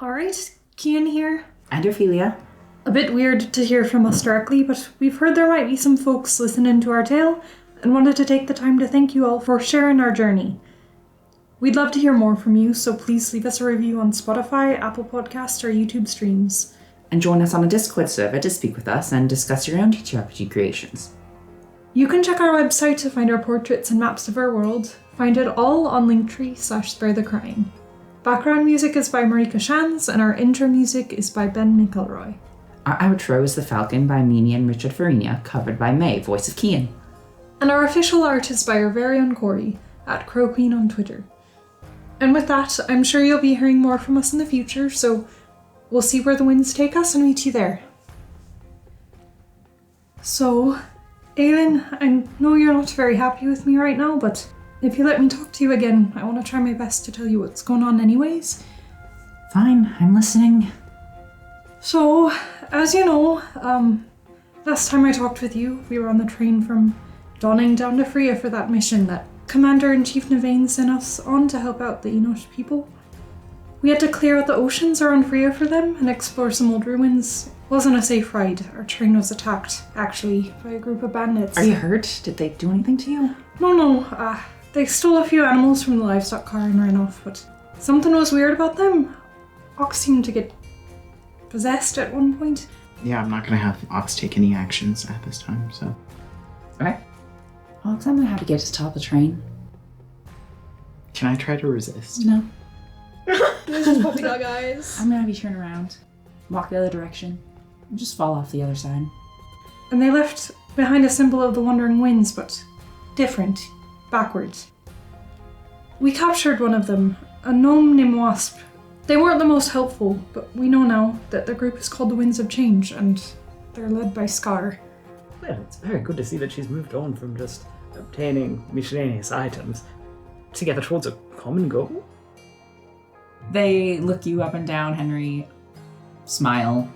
Alright, Cian here. And Ophelia. A bit weird to hear from us directly, but we've heard there might be some folks listening to our tale and wanted to take the time to thank you all for sharing our journey. We'd love to hear more from you, so please leave us a review on Spotify, Apple Podcasts, or YouTube streams. And join us on a Discord server to speak with us and discuss your own TTRPG creations. You can check our website to find our portraits and maps of our world. Find it all on Linktree/SpareTheCrying. Background music is by Marika Shans, and our intro music is by Ben McElroy. Our outro is The Falcon by Mimi and Richard Farina, covered by May, voice of Cian. And our official art is by our very own Corey, @CrowQueen on Twitter. And with that, I'm sure you'll be hearing more from us in the future, so we'll see where the winds take us and meet you there. So, Ailyn, I know you're not very happy with me right now, but if you let me talk to you again, I want to try my best to tell you what's going on anyways. Fine, I'm listening. So, as you know, last time I talked with you, we were on the train from Dawning down to Freya for that mission that Commander-in-Chief Navain sent us on to help out the Enosh people. We had to clear out the oceans around Freya for them and explore some old ruins. It wasn't a safe ride. Our train was attacked, actually, by a group of bandits. Are you hurt? Did they do anything to you? No. They stole a few animals from the livestock car and ran off, but something was weird about them. Ox seemed to get possessed at one point. Yeah, I'm not gonna have Ox take any actions at this time, so. Okay. Well, I'm gonna have to get to the top of the train. Can I try to resist? No. This is puppy dog eyes. I'm gonna have you turn around, walk the other direction, and just fall off the other side. And they left behind a symbol of the Wandering Winds, but different, backwards. We captured one of them, a gnome named Wasp. They weren't the most helpful, but we know now that the group is called the Winds of Change, and they're led by Scar. Well, it's very good to see that she's moved on from just obtaining miscellaneous items together towards a common goal. They look you up and down, Henry, smile.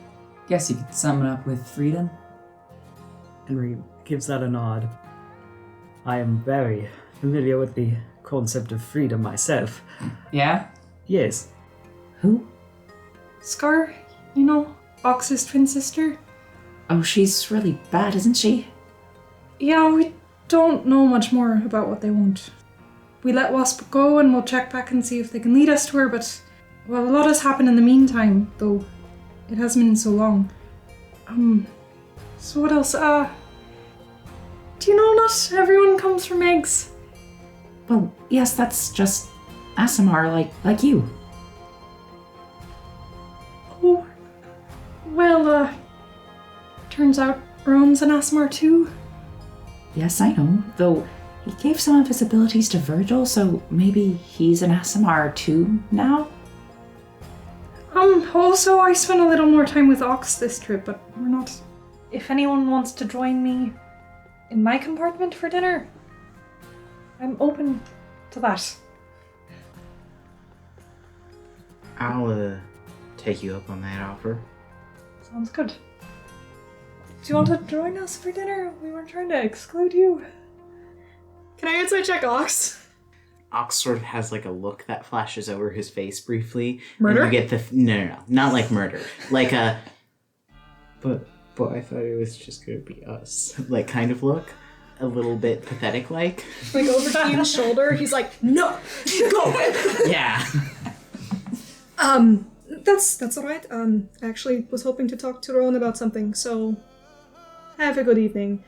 Guess you could sum it up with freedom. Henry gives that a nod. I am very familiar with the concept of freedom myself. Yeah? Yes. Who? Scar, you know, Ox's twin sister? Oh, she's really bad, isn't she? Yeah, we don't know much more about what they want. We let Wasp go and we'll check back and see if they can lead us to her, but, well, a lot has happened in the meantime, though it hasn't been so long. So what else? Do you know not everyone comes from eggs? Well, yes, that's just Aasimar, like you. Oh, well, turns out Rome's an Aasimar too. Yes, I know, though he gave some of his abilities to Virgil, so maybe he's an Aasimar too now? Also, I spent a little more time with Ox this trip, but we're not... If anyone wants to join me in my compartment for dinner, I'm open to that. I'll, take you up on that offer. Sounds good. Do you want to join us for dinner? We weren't trying to exclude you. Can I insight check Ox? Ox sort of has like a look that flashes over his face briefly. Murder? And you get the no, not like murder, like a. But I thought it was just gonna be us, like kind of look, a little bit pathetic, like. Like over Cian's shoulder, he's like, "No, go." Yeah. That's all right. Actually, was hoping to talk to Rowan about something. So, have a good evening.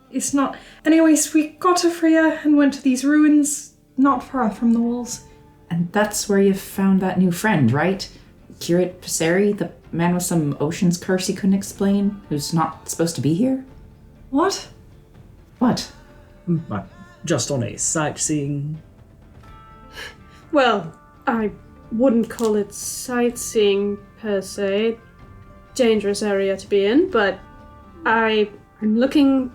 It's not... Anyways, we got to Freya and went to these ruins, not far from the walls. And that's where you found that new friend, right? Curate Passeri, the man with some ocean's curse he couldn't explain, who's not supposed to be here? What? What? Just on a sightseeing. Well, I wouldn't call it sightseeing per se. Dangerous area to be in, but I'm looking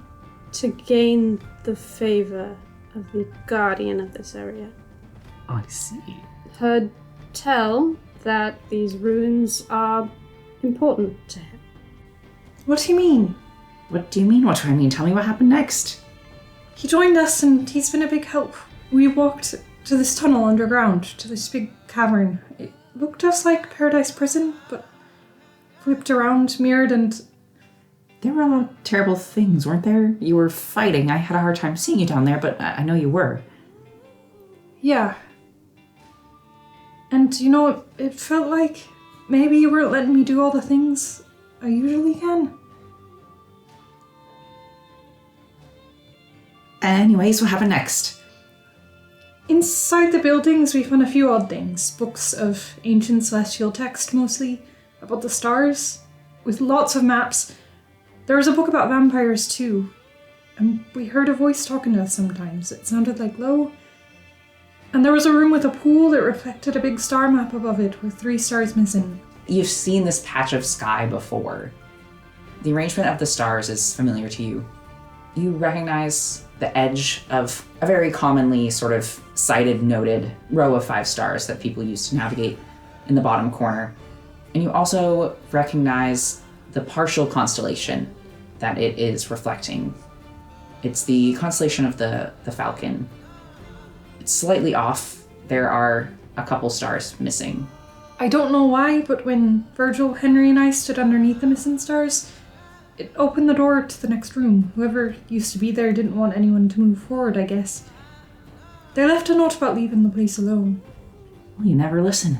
to gain the favor of the guardian of this area. I see. Heard tell that these ruins are important to him. What do you mean? What do you mean? What do I mean? Tell me what happened next. He joined us and he's been a big help. We walked to this tunnel underground, to this big cavern. It looked just like Paradise Prison, but flipped around, mirrored, and There were a lot of terrible things, weren't there? You were fighting. I had a hard time seeing you down there, but I know you were. yeah. And, it felt like maybe you weren't letting me do all the things I usually can. Anyways, what happened next? Inside the buildings, we found a few odd things. Books of ancient celestial text, mostly, about the stars, with lots of maps. There was a book about vampires, too. And we heard a voice talking to us sometimes. It sounded like Lo. And there was a room with a pool that reflected a big star map above it, with 3 stars missing. You've seen this patch of sky before. The arrangement of the stars is familiar to you. You recognize the edge of a very commonly sort of cited, noted row of 5 stars that people use to navigate in the bottom corner. And you also recognize the partial constellation that it is reflecting. It's the constellation of the Falcon. It's slightly off. There are a couple stars missing. I don't know why, but when Virgil, Henry, and I stood underneath the missing stars, it opened the door to the next room. Whoever used to be there didn't want anyone to move forward, I guess. They left a note about leaving the place alone. Well, you never listen.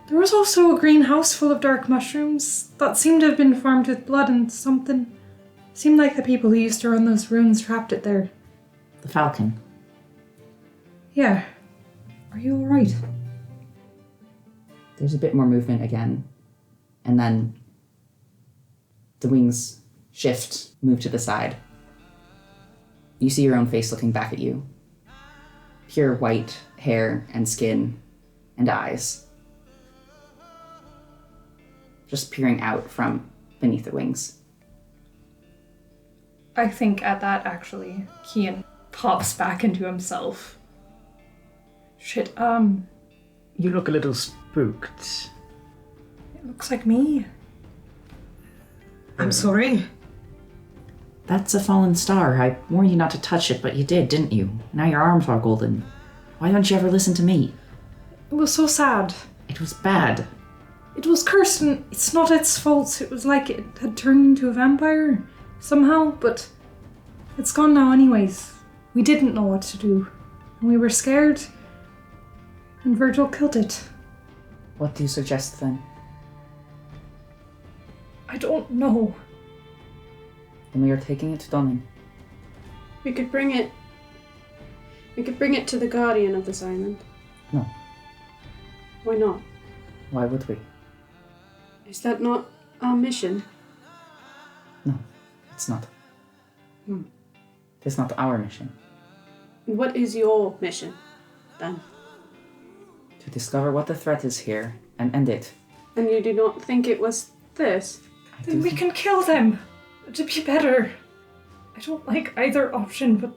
There was also a green house full of dark mushrooms that seemed to have been formed with blood and something. Seemed like the people who used to run those ruins trapped it there. The Falcon. Yeah. Are you alright? There's a bit more movement again. And then the wings shift, move to the side. You see your own face looking back at you. Pure white hair and skin and eyes. Just peering out from beneath the wings. I think at that, actually, Kian pops back into himself. Shit, You look a little spooked. it looks like me. I'm sorry. That's a fallen star. I warned you not to touch it, but you did, didn't you? Now your arms are golden. Why don't you ever listen to me? It was so sad. It was bad. It was cursed and it's not its fault. It was like it had turned into a vampire somehow, but it's gone now anyways. We didn't know what to do. And we were scared. And Virgil killed it. What do you suggest then? I don't know. Then we are taking it to Donning. We could bring it to the Guardian of this island. No. Why not? Why would we? Is that not our mission? No, it's not. It's not our mission. What is your mission, then? To discover what the threat is here and end it. And you do not think it was this? Then we can kill them. To be better. I don't like either option, but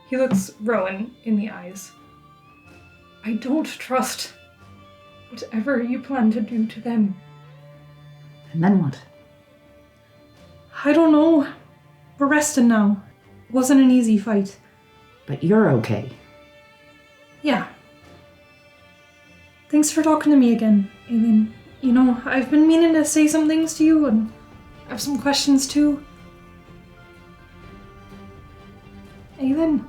he looks Rowan in the eyes. I don't trust whatever you plan to do to them. And then what? I don't know. We're resting now. It wasn't an easy fight. But you're okay. Yeah. Thanks for talking to me again, Aileen. I've been meaning to say some things to you, and I have some questions too. Aileen?